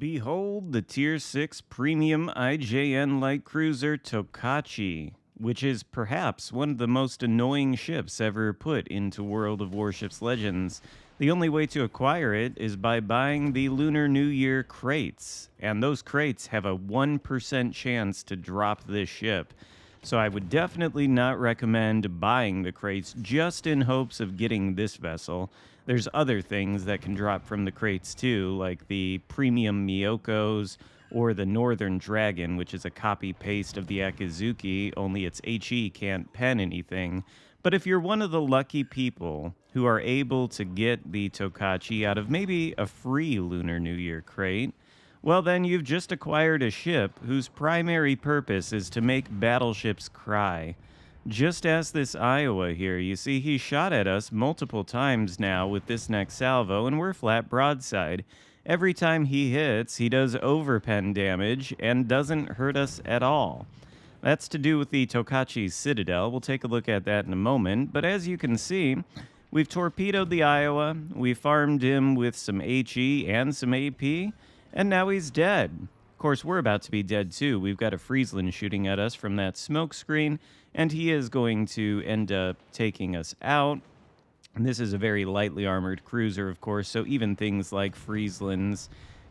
Behold the Tier 6 Premium IJN Light Cruiser Tokachi, which is perhaps one of the most annoying ships ever put into World of Warships Legends. The only way to acquire it is by buying the Lunar New Year crates, and those crates have a 1% chance to drop this ship. So I would definitely not recommend buying the crates just in hopes of getting this vessel. There's other things that can drop from the crates too, like the premium Miyokos or the Northern Dragon, which is a copy-paste of the Akizuki, only its HE can't pen anything. But if you're one of the lucky people who are able to get the Tokachi out of maybe a free Lunar New Year crate, well, then you've just acquired a ship whose primary purpose is to make battleships cry. Just ask this Iowa here. You see, he shot at us multiple times now with this next salvo, and we're flat broadside. Every time he hits, he does overpen damage and doesn't hurt us at all. That's to do with the Tokachi's Citadel. We'll take a look at that in a moment. But as you can see, we've torpedoed the Iowa, we farmed him with some HE and some AP, and now he's dead. Of course, we're about to be dead too. We've got a Friesland shooting at us from that smoke screen, and he is going to end up taking us out. And this is a very lightly armored cruiser, of course, so even things like Frieslands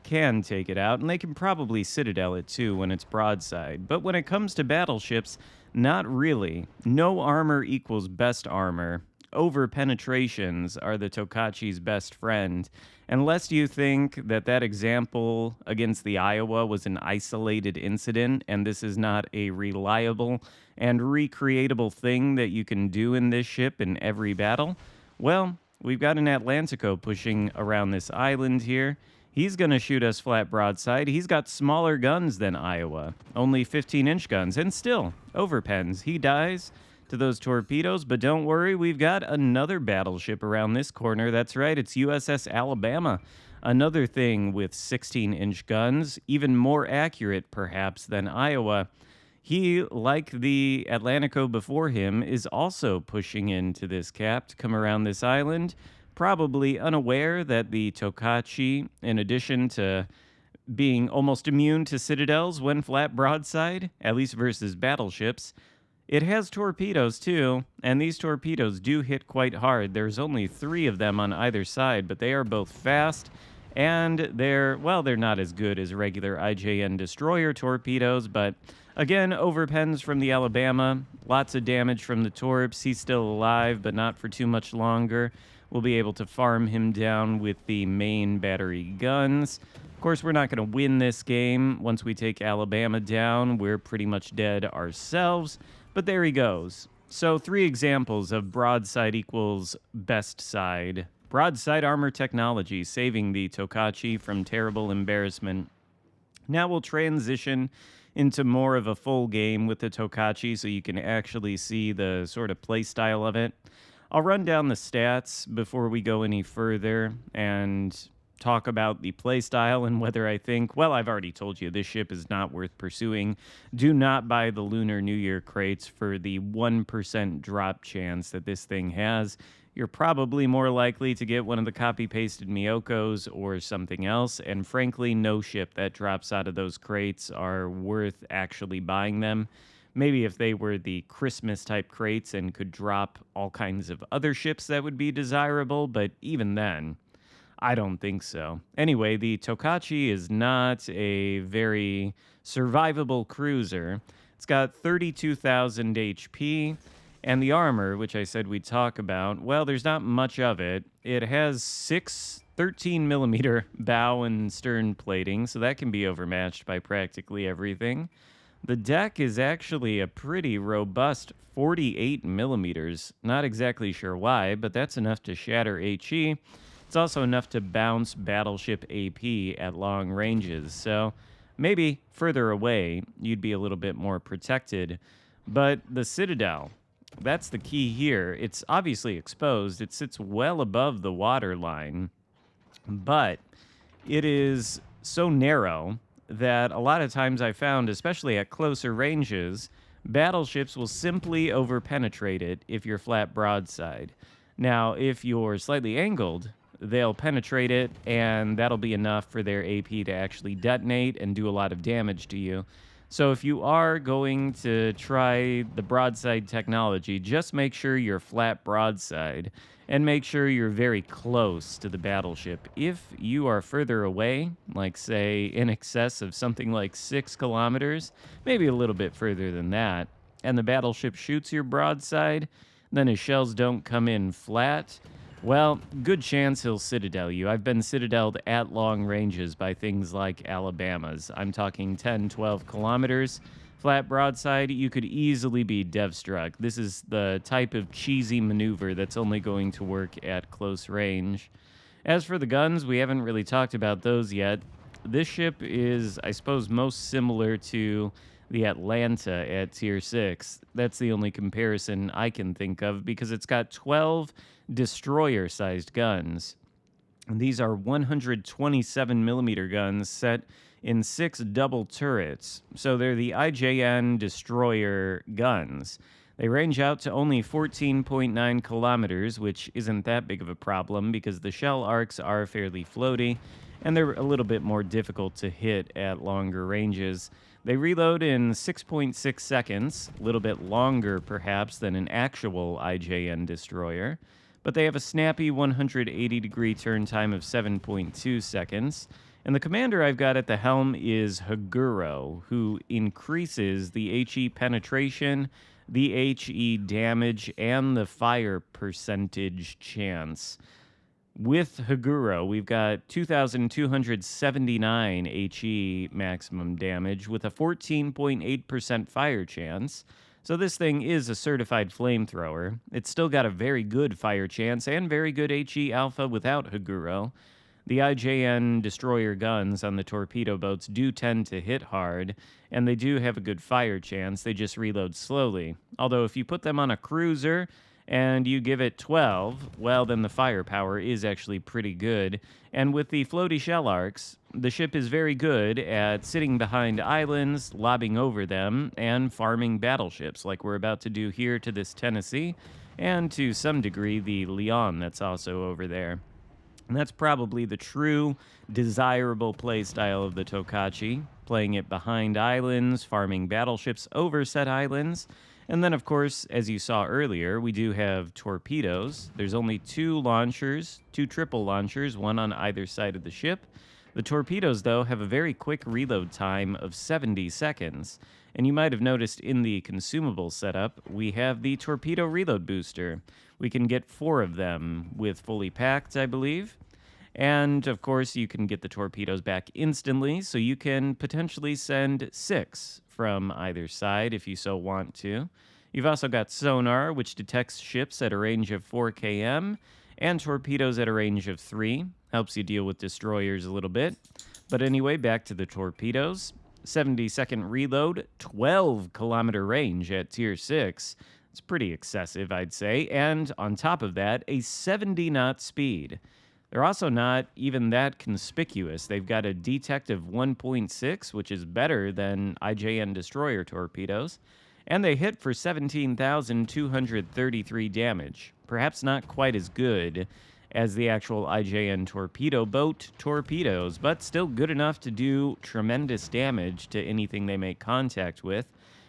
can take it out, and they can probably Citadel it too when it's broadside. But when it comes to battleships, not really. No armor equals best armor. Over penetrations are the Tokachi's best friend. Unless you think that that example against the Iowa was an isolated incident and this is not a reliable and recreatable thing that you can do in this ship in every battle, well, we've got an Atlantico pushing around this island here. He's going to shoot us flat broadside. He's got smaller guns than Iowa, only 15-inch guns, and still overpens. He dies to those torpedoes, but don't worry, we've got another battleship around this corner. That's right, it's USS Alabama. Another thing with 16-inch guns, even more accurate perhaps than Iowa. He, like the Atlantico before him, is also pushing into this cap to come around this island, probably unaware that the Tokachi, in addition to being almost immune to citadels when flat broadside, at least versus battleships, it has torpedoes too, and these torpedoes do hit quite hard. There's only 3 of them on either side, but they are both fast, and they're not as good as regular IJN destroyer torpedoes, but again, overpens from the Alabama, lots of damage from the torps. He's still alive, but not for too much longer. We'll be able to farm him down with the main battery guns. Of course, we're not going to win this game. Once we take Alabama down, we're pretty much dead ourselves. But there he goes. So 3 examples of broadside equals best side. Broadside armor technology, saving the Tokachi from terrible embarrassment. Now we'll transition into more of a full game with the Tokachi so you can actually see the sort of play style of it. I'll run down the stats before we go any further and talk about the playstyle and whether I think, well, I've already told you this ship is not worth pursuing. Do not buy the Lunar New Year crates for the 1% drop chance that this thing has. You're probably more likely to get one of the copy-pasted Miyokos or something else, and frankly, no ship that drops out of those crates are worth actually buying them. Maybe if they were the Christmas-type crates and could drop all kinds of other ships that would be desirable, but even then, I don't think so. Anyway, the Tokachi is not a very survivable cruiser. It's got 32,000 HP, and the armor, which I said we'd talk about, well, there's not much of it. It has 6 13mm bow and stern plating, so that can be overmatched by practically everything. The deck is actually a pretty robust 48mm. Not exactly sure why, but that's enough to shatter HE. It's also enough to bounce battleship AP at long ranges, so maybe further away you'd be a little bit more protected. But the Citadel, that's the key here. It's obviously exposed. It sits well above the water line, but it is so narrow that a lot of times I found, especially at closer ranges, battleships will simply overpenetrate it if you're flat broadside. Now, if you're slightly angled, they'll penetrate it, and that'll be enough for their AP to actually detonate and do a lot of damage to you. So if you are going to try the broadside technology, just make sure you're flat broadside and make sure you're very close to the battleship. If you are further away, like say in excess of something like 6 kilometers, maybe a little bit further than that, and the battleship shoots your broadside, then his shells don't come in flat, well, good chance he'll citadel you. I've been citadeled at long ranges by things like Alabama's. I'm talking 10, 12 kilometers. Flat broadside, you could easily be dev-struck. This is the type of cheesy maneuver that's only going to work at close range. As for the guns, we haven't really talked about those yet. This ship is, I suppose, most similar to the Atlanta at Tier 6. That's the only comparison I can think of because it's got 12 destroyer-sized guns. And these are 127 millimeter guns set in 6 double turrets. So they're the IJN destroyer guns. They range out to only 14.9 kilometers, which isn't that big of a problem because the shell arcs are fairly floaty and they're a little bit more difficult to hit at longer ranges. They reload in 6.6 seconds, a little bit longer perhaps than an actual IJN destroyer, but they have a snappy 180-degree turn time of 7.2 seconds. And the commander I've got at the helm is Haguro, who increases the HE penetration, the HE damage, and the fire percentage chance. With Haguro, we've got 2,279 HE maximum damage with a 14.8% fire chance. So this thing is a certified flamethrower. It's still got a very good fire chance and very good HE alpha without Haguro. The IJN destroyer guns on the torpedo boats do tend to hit hard, and they do have a good fire chance. They just reload slowly. Although if you put them on a cruiser and you give it 12, well, then the firepower is actually pretty good. And with the floaty shell arcs, the ship is very good at sitting behind islands, lobbing over them, and farming battleships like we're about to do here to this Tennessee, and to some degree the Leon that's also over there. And that's probably the true desirable playstyle of the Tokachi, playing it behind islands, farming battleships over said islands. And then, of course, as you saw earlier, we do have torpedoes. There's only 2 launchers, 2 triple launchers, one on either side of the ship. The torpedoes, though, have a very quick reload time of 70 seconds. And you might have noticed in the consumable setup, we have the torpedo reload booster. We can get 4 of them with fully packed, I believe. And, of course, you can get the torpedoes back instantly, so you can potentially send 6 from either side if you so want to. You've also got sonar, which detects ships at a range of 4 km, and torpedoes at a range of 3. Helps you deal with destroyers a little bit. But anyway, back to the torpedoes. 70-second reload, 12-kilometer range at Tier 6. It's pretty excessive, I'd say. And on top of that, a 70-knot speed. They're also not even that conspicuous. They've got a detect of 1.6, which is better than IJN destroyer torpedoes. And they hit for 17,233 damage. Perhaps not quite as good as the actual IJN torpedo boat torpedoes, but still good enough to do tremendous damage to anything they make contact with.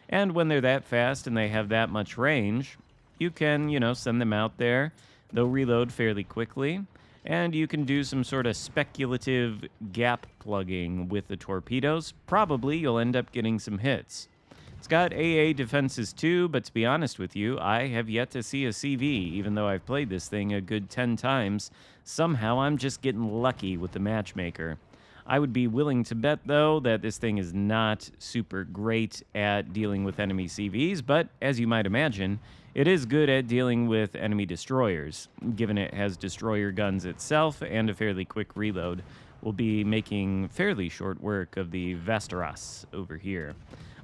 And when they're that fast and they have that much range, you can, send them out there. They'll reload fairly quickly, and you can do some sort of speculative gap plugging with the torpedoes. Probably you'll end up getting some hits. It's got AA defenses too, but to be honest with you, I have yet to see a CV, even though I've played this thing a good 10 times. Somehow I'm just getting lucky with the matchmaker. I would be willing to bet, though, that this thing is not super great at dealing with enemy CVs, but as you might imagine, it is good at dealing with enemy destroyers, given it has destroyer guns itself and a fairly quick reload. We'll be making fairly short work of the Vesteras over here.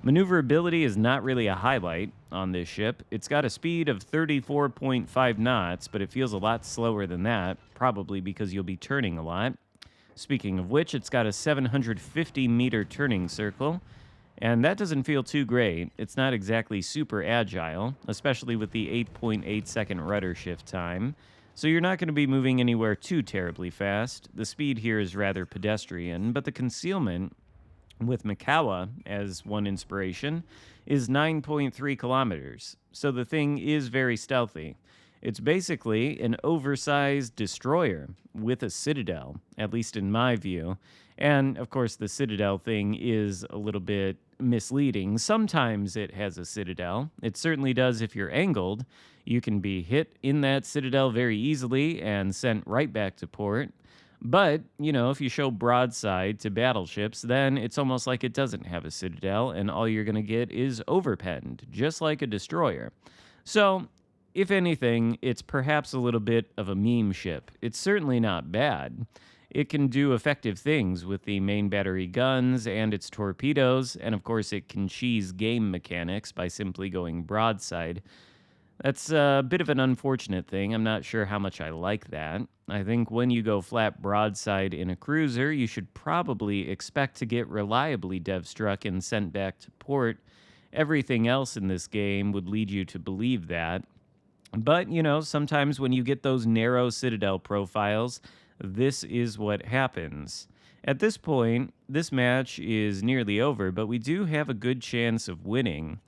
Maneuverability is not really a highlight on this ship. It's got a speed of 34.5 knots, but it feels a lot slower than that, probably because you'll be turning a lot. Speaking of which, it's got a 750-meter turning circle, and that doesn't feel too great. It's not exactly super agile, especially with the 8.8-second rudder shift time. So you're not going to be moving anywhere too terribly fast. The speed here is rather pedestrian, but the concealment with Mikawa as one inspiration is 9.3 kilometers. So the thing is very stealthy. It's basically an oversized destroyer with a citadel, at least in my view. And of course, the citadel thing is a little bit misleading. Sometimes it has a citadel. It certainly does if you're angled. You can be hit in that citadel very easily and sent right back to port. But, if you show broadside to battleships, then it's almost like it doesn't have a citadel, and all you're going to get is overpenned, just like a destroyer. So, if anything, it's perhaps a little bit of a meme ship. It's certainly not bad. It can do effective things with the main battery guns and its torpedoes, and of course, it can cheese game mechanics by simply going broadside. That's a bit of an unfortunate thing. I'm not sure how much I like that. I think when you go flat broadside in a cruiser, you should probably expect to get reliably dev struck and sent back to port. Everything else in this game would lead you to believe that. But, sometimes when you get those narrow citadel profiles, this is what happens. At this point, this match is nearly over, but we do have a good chance of winning.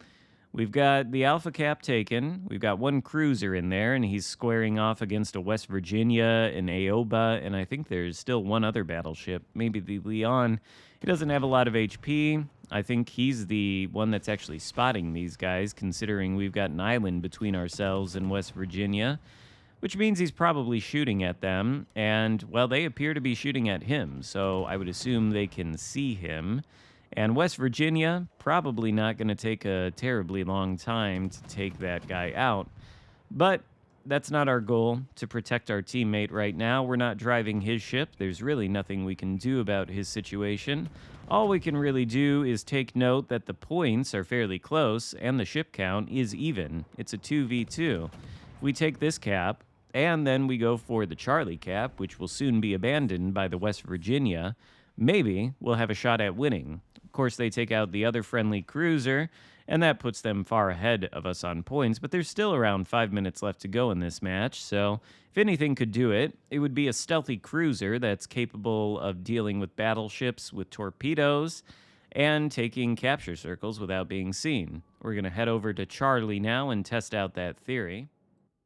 We've got the Alpha Cap taken. We've got one cruiser in there, and he's squaring off against a West Virginia, an Aoba, and I think there's still one other battleship, maybe the Leon. He doesn't have a lot of HP. I think he's the one that's actually spotting these guys, considering we've got an island between ourselves and West Virginia, which means he's probably shooting at them, and, well, they appear to be shooting at him, so I would assume they can see him. And West Virginia, probably not going to take a terribly long time to take that guy out. But that's not our goal, to protect our teammate right now. We're not driving his ship. There's really nothing we can do about his situation. All we can really do is take note that the points are fairly close and the ship count is even. It's a 2v2. If we take this cap and then we go for the Charlie cap, which will soon be abandoned by the West Virginia, maybe we'll have a shot at winning. Of course, they take out the other friendly cruiser, and that puts them far ahead of us on points, but there's still around 5 minutes left to go in this match, so if anything could do it, it would be a stealthy cruiser that's capable of dealing with battleships with torpedoes and taking capture circles without being seen. We're going to head over to Charlie now and test out that theory.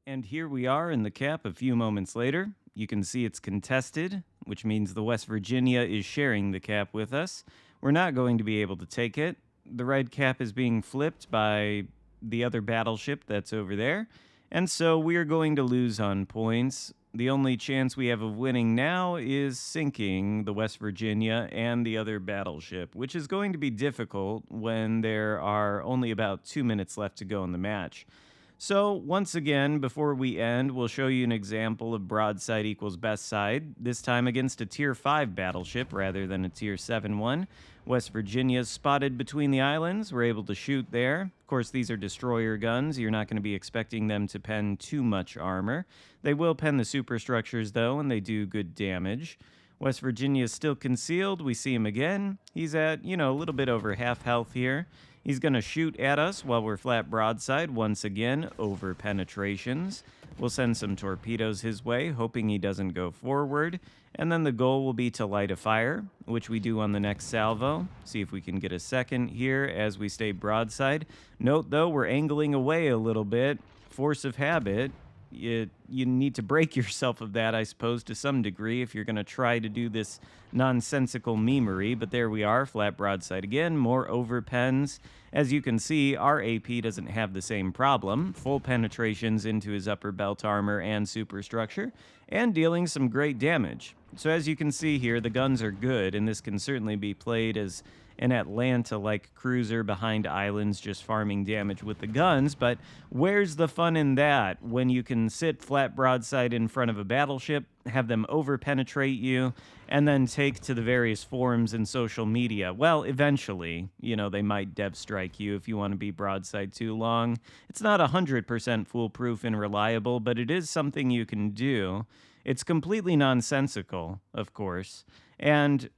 And here we are in the cap a few moments later. You can see it's contested, which means the West Virginia is sharing the cap with us. We're not going to be able to take it. The red cap is being flipped by the other battleship that's over there, and so we are going to lose on points. The only chance we have of winning now is sinking the West Virginia and the other battleship, which is going to be difficult when there are only about 2 minutes left to go in the match. So, once again, before we end, we'll show you an example of broadside equals best side, this time against a Tier 5 battleship rather than a Tier 7 one. West Virginia's spotted between the islands. We're able to shoot there. Of course, these are destroyer guns. You're not going to be expecting them to pen too much armor. They will pen the superstructures, though, and they do good damage. West Virginia is still concealed. We see him again. He's at, a little bit over half health here. He's going to shoot at us while we're flat broadside, once again, over penetrations. We'll send some torpedoes his way, hoping he doesn't go forward. And then the goal will be to light a fire, which we do on the next salvo. See if we can get a second here as we stay broadside. Note, though, we're angling away a little bit. Force of habit. You need to break yourself of that, I suppose, to some degree if you're going to try to do this nonsensical memery. But there we are, flat broadside again, more over pens. As you can see, our AP doesn't have the same problem. Full penetrations into his upper belt armor and superstructure, and dealing some great damage. So as you can see here, the guns are good, and this can certainly be played as an Atlanta-like cruiser behind islands just farming damage with the guns, but where's the fun in that when you can sit flat broadside in front of a battleship, have them over-penetrate you, and then take to the various forums and social media? Well, eventually, they might dev strike you if you want to be broadside too long. It's not 100% foolproof and reliable, but it is something you can do. It's completely nonsensical, of course, and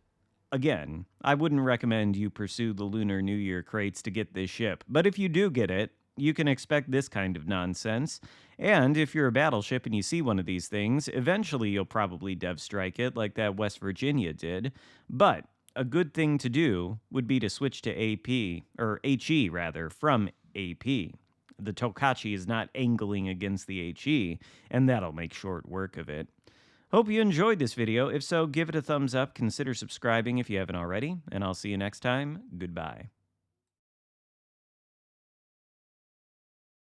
again, I wouldn't recommend you pursue the Lunar New Year crates to get this ship, but if you do get it, You can expect this kind of nonsense. And if you're a battleship and you see one of these things, eventually you'll probably dev strike it like that West Virginia did. But a good thing to do would be to switch to AP, or HE rather, from AP. The Tokachi is not angling against the HE, and that'll make short work of it. Hope you enjoyed this video. If so, give it a thumbs up, consider subscribing if you haven't already, and I'll see you next time. Goodbye.